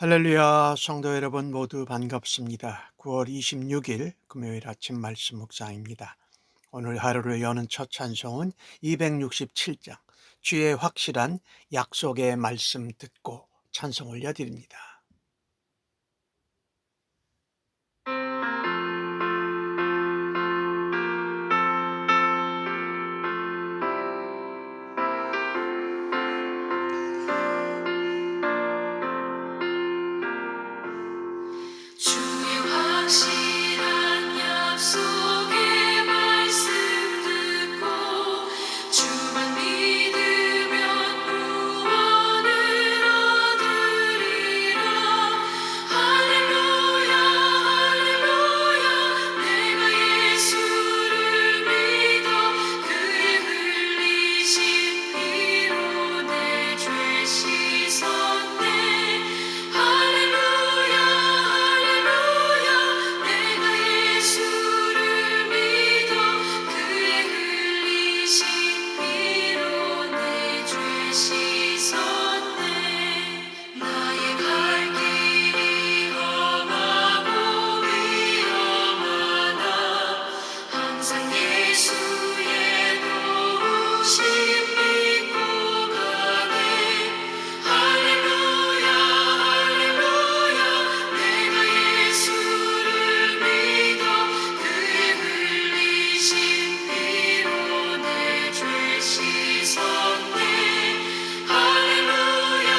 할렐루야, 성도 여러분 모두 반갑습니다. 9월 26일 금요일 아침 말씀 묵상입니다. 오늘 하루를 여는 첫 찬송은 267장, 주의 확실한 약속의 말씀 듣고 찬송 올려드립니다. 주의 확실한 약속의 말씀 듣고 주만 믿으면 구원을 얻으리라. 할렐루야 할렐루야 내가 예수를 믿어 그의 흘리신 피로 내 죄 씻었네. 할렐루야 할렐루야 내가 예수를 믿어 그의 흘리신 피로 내 죄 씻었네. 나의 갈 길이 험하고 위험하나 항상 예수의 도우심 믿고 가네. 할렐루야 할렐루야 내가 예수를 믿어 그의 흘리신 피로 내 죄 씻었네. 할렐루야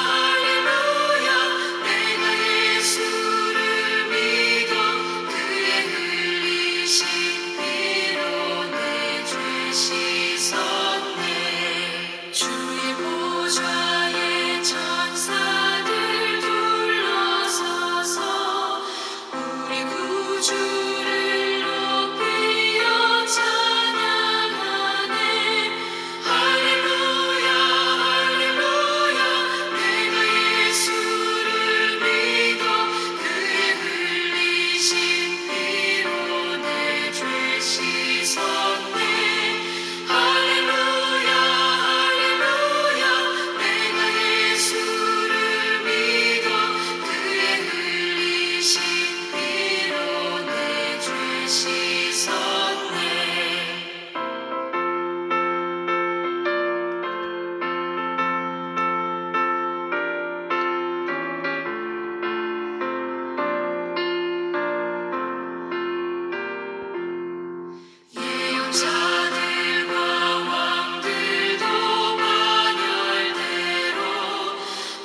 할렐루야 내가 예수를 믿어 그의 흘리신 피로 내 죄 씻었네. 주의 보좌에 천사들 둘러서서 우리 구주를 높이어 찬양하네. 할렐루야 할렐루야 내가 예수를 믿어 그의 흘리신 피로 내 죄 씻었네. 할렐루야 할렐루야 내가 예수를 믿어 그의 흘리신 피로 내 죄 씻었네. 예언자들과 왕들도 반열대로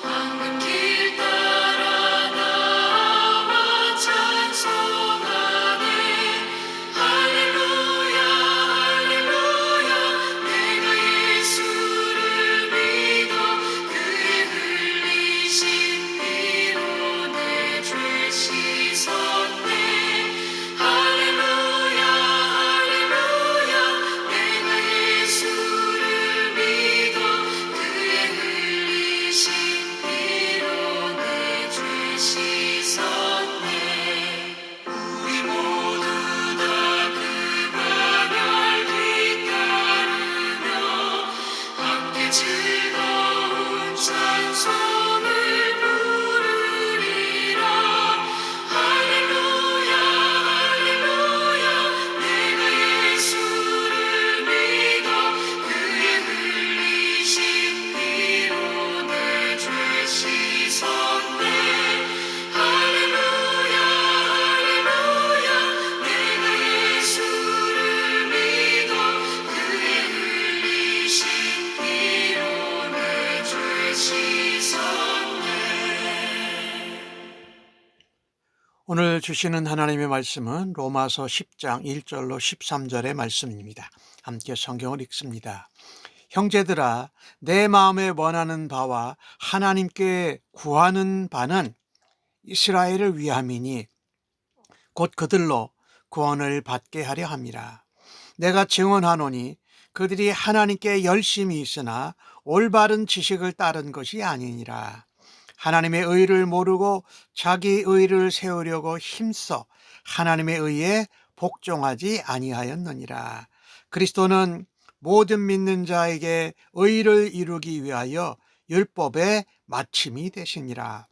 황금길 따라 나와 찬송하네. 할렐루야 할렐루야 내가 예수를 믿어 그의 흘리신 피로 내 죄 씻었네. 할렐루야 할렐루야 내가 예수를 믿어 그의 흘리신 피로 내 죄 씻었네. 우리 모두 다 그 반열 뒤따르며 함께 즐거운 찬송을 부르리라. 할렐루야 할렐루야 내가 예수를 믿어 그의 흘리신 피로 내 죄 씻었네. 할렐루야 할렐루야 내가 예수를 믿어 그의 흘리신 피로 내 죄 씻었네. 오늘 주시는 하나님의 말씀은 로마서 10장 1절로 13절의 말씀입니다. 함께 성경을 읽습니다. 형제들아, 내 마음에 원하는 바와 하나님께 구하는 바는 이스라엘을 위함이니 곧 그들로 구원을 받게 하려 함이라. 내가 증언하노니 그들이 하나님께 열심히 있으나 올바른 지식을 따른 것이 아니니라. 하나님의 의를 모르고 자기 의를 세우려고 힘써 하나님의 의에 복종하지 아니하였느니라. 그리스도는 모든 믿는 자에게 의를 이루기 위하여 율법의 마침이 되시니라.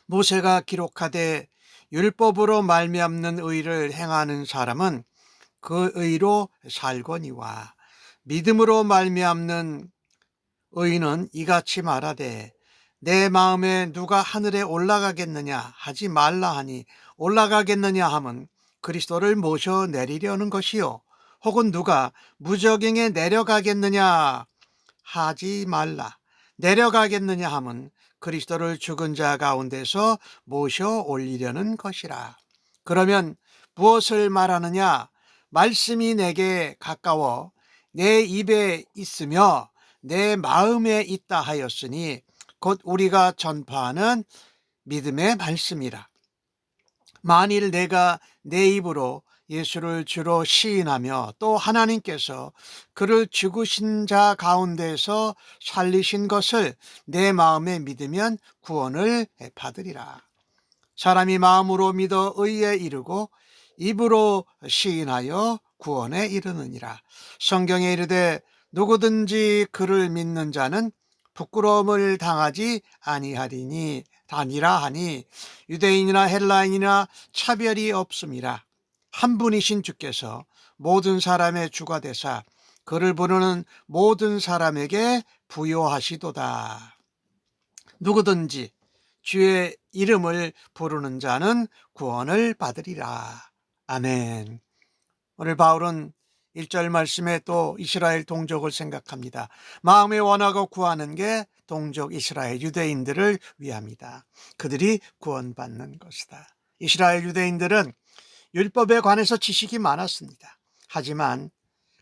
모세가 기록하되 율법으로 말미암는 의를 행하는 사람은 그 의로 살거니와 믿음으로 말미암는 의인은 이같이 말하되 내 마음에 누가 하늘에 올라가겠느냐 하지 말라 하니 올라가겠느냐 함은 그리스도를 모셔 내리려는 것이요 혹은 누가 무저갱에 내려가겠느냐 하지 말라 내려가겠느냐 함은 그리스도를 죽은 자 가운데서 모셔 올리려는 것이라. 그러면 무엇을 말하느냐? 말씀이 내게 가까워 내 입에 있으며 내 마음에 있다 하였으니 곧 우리가 전파하는 믿음의 말씀이라. 만일 내가 내 입으로 예수를 주로 시인하며 또 하나님께서 그를 죽으신 자 가운데서 살리신 것을 내 마음에 믿으면 구원을 받으리라. 사람이 마음으로 믿어 의에 이르고 입으로 시인하여 구원에 이르느니라. 성경에 이르되 누구든지 그를 믿는 자는 부끄러움을 당하지 아니하리라 하니 유대인이나 헬라인이나 차별이 없음이라. 한 분이신 주께서 모든 사람의 주가 되사 그를 부르는 모든 사람에게 부요하시도다. 누구든지 주의 이름을 부르는 자는 구원을 받으리라. 아멘. 오늘 바울은 1절 말씀에 또 이스라엘 동족을 생각합니다. 마음에 원하고 구하는 게 동족 이스라엘 유대인들을 위함이다. 그들이 구원받는 것이다. 이스라엘 유대인들은 율법에 관해서 지식이 많았습니다. 하지만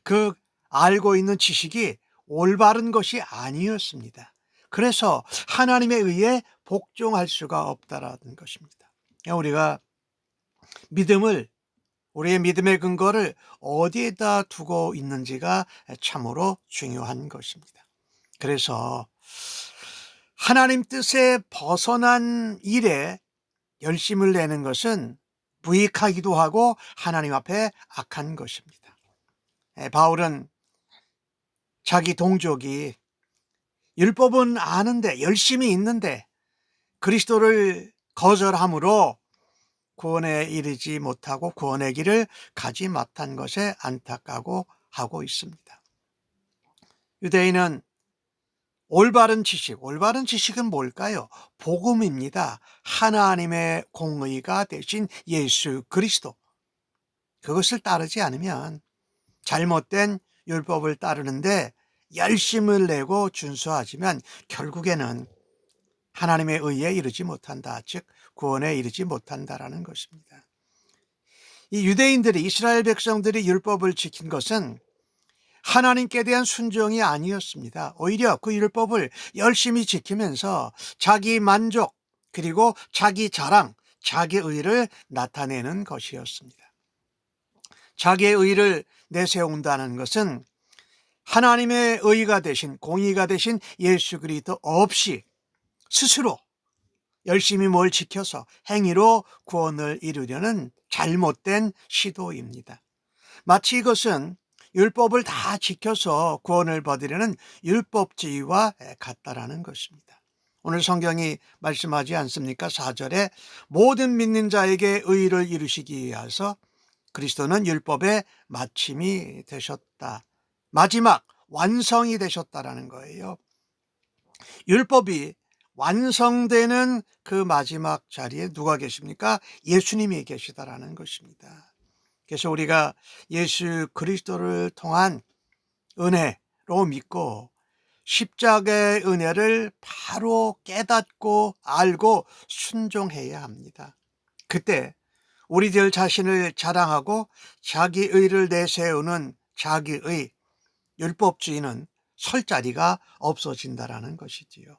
그 알고 있는 지식이 올바른 것이 아니었습니다. 그래서 하나님에 의해 복종할 수가 없다라는 것입니다. 우리가 우리의 믿음의 근거를 어디에다 두고 있는지가 참으로 중요한 것입니다. 그래서 하나님 뜻에 벗어난 일에 열심을 내는 것은 무익하기도 하고 하나님 앞에 악한 것입니다. 바울은 자기 동족이 율법은 아는데 열심히 있는데 그리스도를 거절함으로 구원에 이르지 못하고 구원의 길을 가지 못한 것에 안타까워 하고 있습니다. 유대인은 올바른 지식은 뭘까요? 복음입니다. 하나님의 공의가 되신 예수 그리스도. 그것을 따르지 않으면 잘못된 율법을 따르는데 열심을 내고 준수하지만 결국에는 하나님의 의에 이르지 못한다. 즉 구원에 이르지 못한다라는 것입니다. 이 유대인들이 이스라엘 백성들이 율법을 지킨 것은 하나님께 대한 순종이 아니었습니다. 오히려 그 율법을 열심히 지키면서 자기 만족 그리고 자기 자랑, 자기 의를 나타내는 것이었습니다. 자기의 의를 내세운다는 것은 하나님의 의가 되신 공의가 되신 예수 그리스도 없이 스스로 열심히 뭘 지켜서 행위로 구원을 이루려는 잘못된 시도입니다. 마치 이것은 율법을 다 지켜서 구원을 받으려는 율법주의와 같다라는 것입니다. 오늘 성경이 말씀하지 않습니까? 4절에 모든 믿는 자에게 의를 이루시기 위하여 그리스도는 율법의 마침이 되셨다. 마지막 완성이 되셨다라는 거예요. 율법이 완성되는 그 마지막 자리에 누가 계십니까? 예수님이 계시다라는 것입니다. 그래서 우리가 예수 그리스도를 통한 은혜로 믿고 십자가의 은혜를 바로 깨닫고 알고 순종해야 합니다. 그때 우리들 자신을 자랑하고 자기 의를 내세우는 자기의 율법주의는 설 자리가 없어진다라는 것이지요.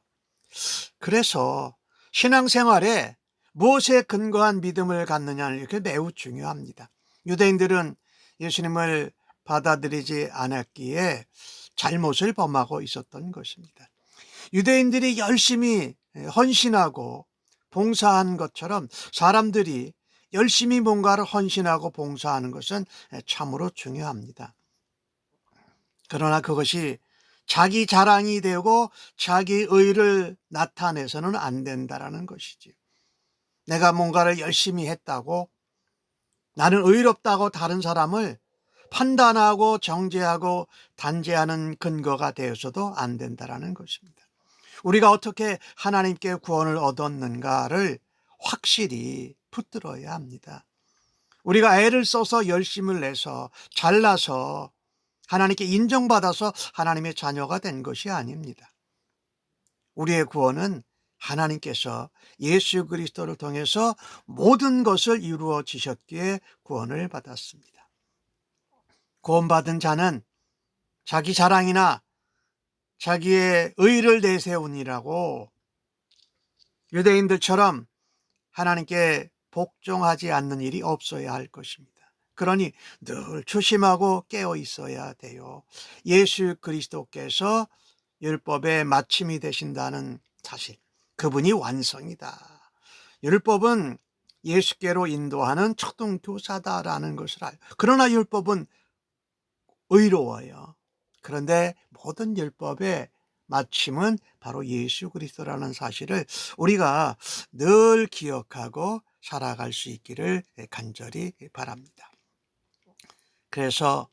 그래서 신앙생활에 무엇에 근거한 믿음을 갖느냐는 이렇게 매우 중요합니다. 유대인들은 예수님을 받아들이지 않았기에 잘못을 범하고 있었던 것입니다. 유대인들이 열심히 헌신하고 봉사한 것처럼 사람들이 열심히 뭔가를 헌신하고 봉사하는 것은 참으로 중요합니다. 그러나 그것이 자기 자랑이 되고 자기 의를 나타내서는 안 된다라는 것이지. 내가 뭔가를 열심히 했다고, 나는 의롭다고 다른 사람을 판단하고 정죄하고 단죄하는 근거가 되어서도 안 된다라는 것입니다. 우리가 어떻게 하나님께 구원을 얻었는가를 확실히 붙들어야 합니다. 우리가 애를 써서 열심을 내서 잘나서 하나님께 인정받아서 하나님의 자녀가 된 것이 아닙니다. 우리의 구원은 하나님께서 예수 그리스도를 통해서 모든 것을 이루어 주셨기에 구원을 받았습니다. 구원받은 자는 자기 자랑이나 자기의 의를 내세우니라고 유대인들처럼 하나님께 복종하지 않는 일이 없어야 할 것입니다. 그러니 늘 조심하고 깨어 있어야 돼요. 예수 그리스도께서 율법의 마침이 되신다는 사실, 그분이 완성이다. 율법은 예수께로 인도하는 초등교사다라는 것을 알고, 그러나 율법은 의로워요. 그런데 모든 율법의 마침은 바로 예수 그리스도라는 사실을 우리가 늘 기억하고 살아갈 수 있기를 간절히 바랍니다. 그래서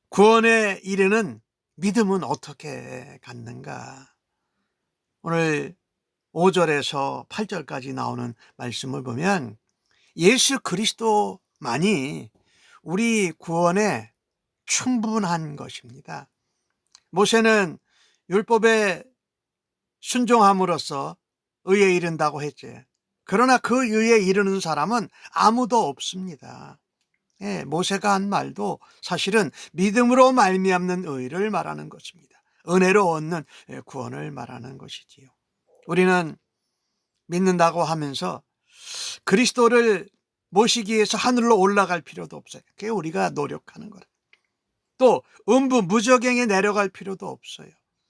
구원에 이르는 믿음은 어떻게 갖는가? 오늘 5절에서 8절까지 나오는 말씀을 보면 예수 그리스도만이 우리 구원에 충분한 것입니다. 모세는 율법에 순종함으로써 의에 이른다고 했지. 그러나 그 의에 이르는 사람은 아무도 없습니다. 모세가 한 말도 사실은 믿음으로 말미암는 의를 말하는 것입니다. 은혜로 얻는 구원을 말하는 것이지요. 우리는 믿는다고 하면서 그리스도를 모시기 위해서 하늘로 올라갈 필요도 없어요. 그게 우리가 노력하는 거라. 또 음부 무저갱에 내려갈 필요도 없어요.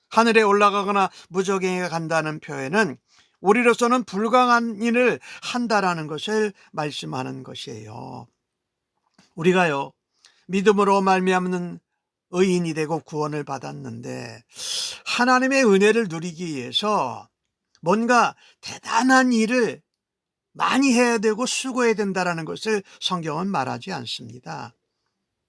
하늘에 올라가거나 무저갱에 간다는 표현은 우리로서는 불가능한 일을 한다라는 것을 말씀하는 것이에요. 우리가요, 믿음으로 말미암는 의인이 되고 구원을 받았는데 하나님의 은혜를 누리기 위해서 뭔가 대단한 일을 많이 해야 되고 수고해야 된다는 것을 성경은 말하지 않습니다.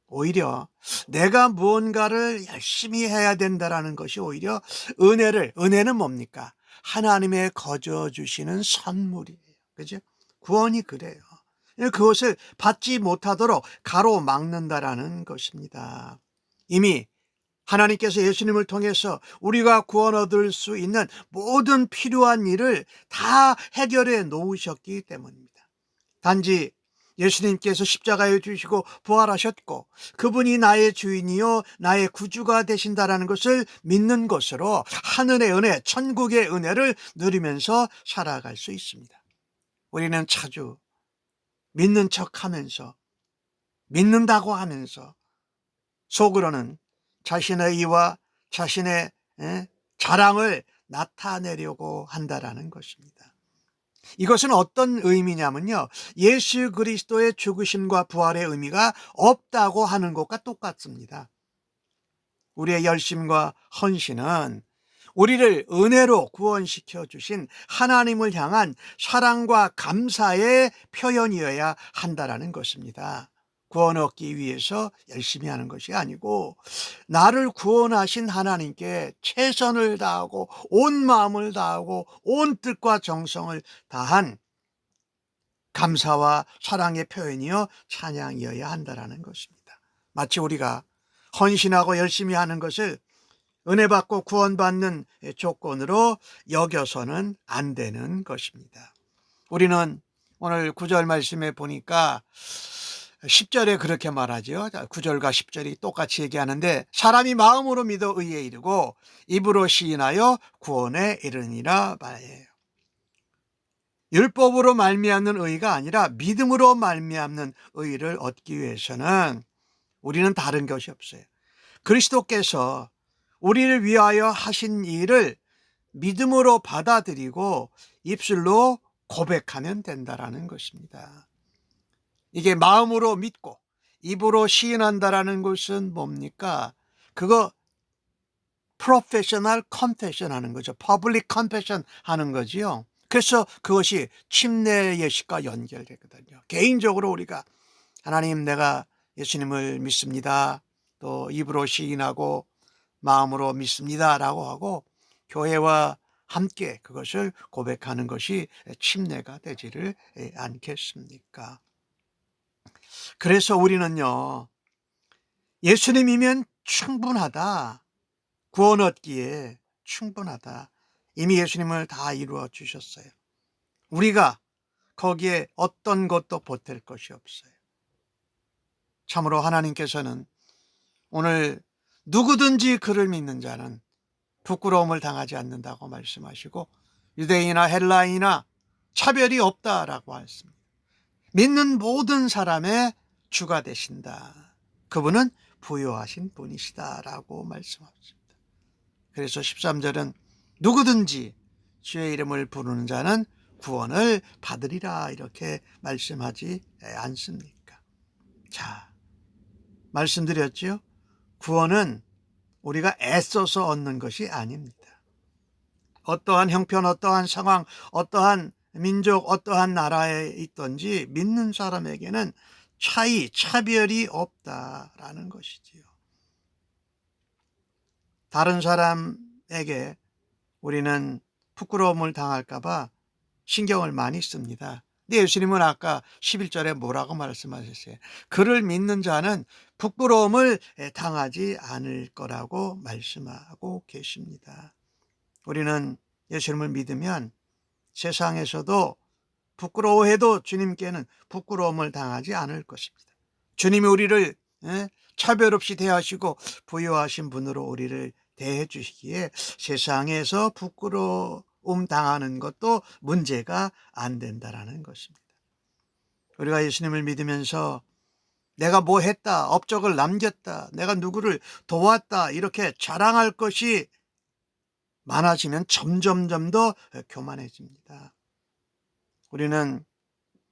오히려 내가 무언가를 열심히 해야 된다는 것이 오히려 은혜는 뭡니까? 하나님의 거저 주시는 선물이에요. 그죠? 구원이 그래요. 그것을 받지 못하도록 가로막는다라는 것입니다. 이미 하나님께서 예수님을 통해서 우리가 구원 얻을 수 있는 모든 필요한 일을 다 해결해 놓으셨기 때문입니다. 단지 예수님께서 십자가에 죽으시고 부활하셨고 그분이 나의 주인이요 나의 구주가 되신다라는 것을 믿는 것으로 하늘의 은혜, 천국의 은혜를 누리면서 살아갈 수 있습니다. 우리는 자주 믿는 척하면서, 믿는다고 하면서 속으로는 자신의 의와 자신의 자랑을 나타내려고 한다라는 것입니다. 이것은 어떤 의미냐면요, 예수 그리스도의 죽으심과 부활의 의미가 없다고 하는 것과 똑같습니다. 우리의 열심과 헌신은 우리를 은혜로 구원시켜 주신 하나님을 향한 사랑과 감사의 표현이어야 한다라는 것입니다. 구원 얻기 위해서 열심히 하는 것이 아니고 나를 구원하신 하나님께 최선을 다하고 온 마음을 다하고 온 뜻과 정성을 다한 감사와 사랑의 표현이요 찬양이어야 한다라는 것입니다. 마치 우리가 헌신하고 열심히 하는 것을 은혜 받고 구원받는 조건으로 여겨서는 안 되는 것입니다. 우리는 오늘 9절 말씀에 보니까 10절에 그렇게 말하죠. 9절과 10절이 똑같이 얘기하는데 사람이 마음으로 믿어 의에 이르고 입으로 시인하여 구원에 이르니라 말이에요. 율법으로 말미암는 의가 아니라 믿음으로 말미암는 의를 얻기 위해서는 우리는 다른 것이 없어요. 그리스도께서 우리를 위하여 하신 일을 믿음으로 받아들이고 입술로 고백하면 된다라는 것입니다. 이게 마음으로 믿고 입으로 시인한다라는 것은 뭡니까? 그거 프로페셔널 컨페션 하는 거죠. 퍼블릭 컨페션 하는 거지요. 그래서 그것이 침례 예식과 연결되거든요. 개인적으로 우리가 하나님, 내가 예수님을 믿습니다. 또 입으로 시인하고 마음으로 믿습니다라고 하고 교회와 함께 그것을 고백하는 것이 침례가 되지를 않겠습니까? 그래서 우리는요, 예수님이면 충분하다. 구원 얻기에 충분하다. 이미 예수님을 다 이루어 주셨어요. 우리가 거기에 어떤 것도 보탤 것이 없어요. 참으로 하나님께서는 오늘 누구든지 그를 믿는 자는 부끄러움을 당하지 않는다고 말씀하시고 유대인이나 헬라인이나 차별이 없다라고 하셨습니다. 믿는 모든 사람의 주가 되신다. 그분은 부요하신 분이시다라고 말씀하십니다. 그래서 13절은 누구든지 주의 이름을 부르는 자는 구원을 받으리라 이렇게 말씀하지 않습니까? 자, 말씀드렸죠? 구원은 우리가 애써서 얻는 것이 아닙니다. 어떠한 형편, 어떠한 상황, 어떠한 민족, 어떠한 나라에 있든지 믿는 사람에게는 차별이 없다라는 것이지요. 다른 사람에게 우리는 부끄러움을 당할까 봐 신경을 많이 씁니다. 근데 예수님은 아까 11절에 뭐라고 말씀하셨어요? 그를 믿는 자는 부끄러움을 당하지 않을 거라고 말씀하고 계십니다. 우리는 예수님을 믿으면 세상에서도 부끄러워해도 주님께는 부끄러움을 당하지 않을 것입니다. 주님이 우리를 차별 없이 대하시고 부요하신 분으로 우리를 대해 주시기에 세상에서 부끄러움 당하는 것도 문제가 안 된다라는 것입니다. 우리가 예수님을 믿으면서 내가 뭐 했다, 업적을 남겼다, 내가 누구를 도왔다 이렇게 자랑할 것이 많아지면 점점점 더 교만해집니다. 우리는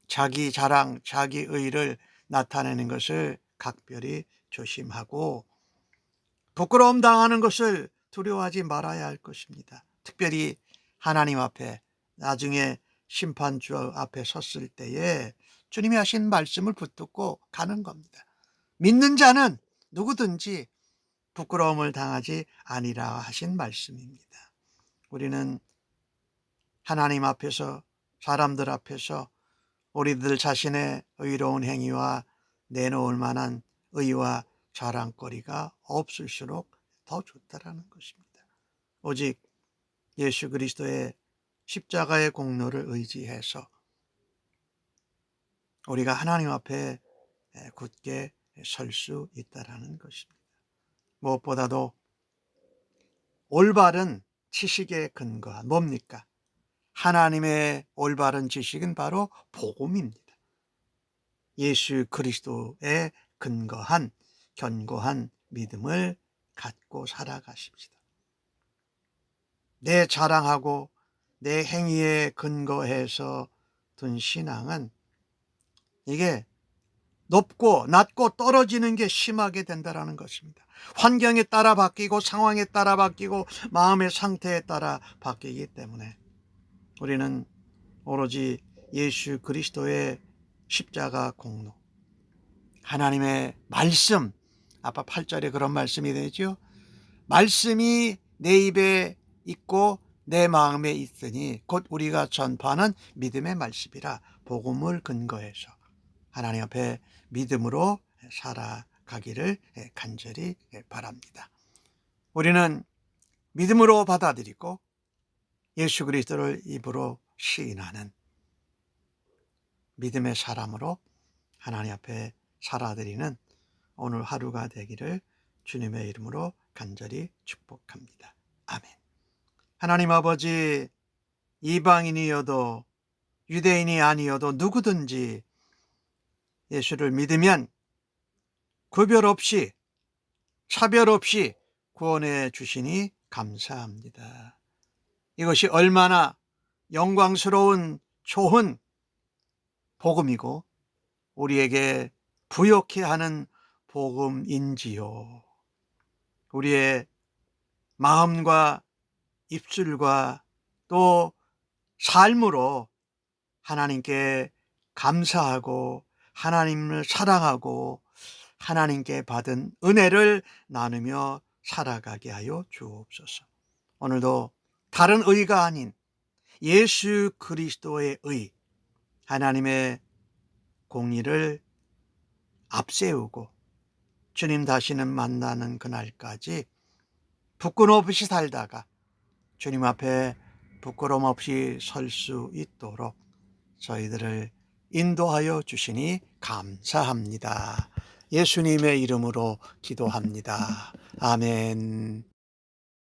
자기 자랑, 자기 의를 나타내는 것을 각별히 조심하고 부끄러움 당하는 것을 두려워하지 말아야 할 것입니다. 특별히 하나님 앞에 나중에 심판주 앞에 섰을 때에 주님이 하신 말씀을 붙들고 가는 겁니다. 믿는 자는 누구든지 부끄러움을 당하지 아니라 하신 말씀입니다. 우리는 하나님 앞에서 사람들 앞에서 우리들 자신의 의로운 행위와 내놓을 만한 의와 자랑거리가 없을수록 더 좋다라는 것입니다. 오직 예수 그리스도의 십자가의 공로를 의지해서 우리가 하나님 앞에 굳게 설 수 있다라는 것입니다. 무엇보다도 올바른 지식의 근거한 뭡니까? 하나님의 올바른 지식은 바로 복음입니다. 예수 그리스도에 근거한 견고한 믿음을 갖고 살아가십시다. 내 자랑하고 내 행위에 근거해서 둔 신앙은 이게 높고 낮고 떨어지는 게 심하게 된다는 것입니다. 환경에 따라 바뀌고 상황에 따라 바뀌고 마음의 상태에 따라 바뀌기 때문에 우리는 오로지 예수 그리스도의 십자가 공로, 하나님의 말씀, 아까 8절에 그런 말씀이 되죠. 말씀이 내 입에 있고 내 마음에 있으니 곧 우리가 전파하는 믿음의 말씀이라 복음을 근거해서 하나님 앞에 믿음으로 살아가기를 간절히 바랍니다. 우리는 믿음으로 받아들이고 예수 그리스도를 입으로 시인하는 믿음의 사람으로 하나님 앞에 살아드리는 오늘 하루가 되기를 주님의 이름으로 간절히 축복합니다. 아멘. 하나님 아버지, 이방인이어도 유대인이 아니어도 누구든지 예수를 믿으면 구별 없이 차별 없이 구원해 주시니 감사합니다. 이것이 얼마나 영광스러운 좋은 복음이고 우리에게 부욕해 하는 복음인지요. 우리의 마음과 입술과 또 삶으로 하나님께 감사하고 하나님을 사랑하고 하나님께 받은 은혜를 나누며 살아가게 하여 주옵소서. 오늘도 다른 의가 아닌 예수 그리스도의 의, 하나님의 공의를 앞세우고 주님 다시는 만나는 그날까지 부끄럼 없이 살다가 주님 앞에 부끄럼 없이 설 수 있도록 저희들을 인도하여 주시니 감사합니다. 예수님의 이름으로 기도합니다. 아멘.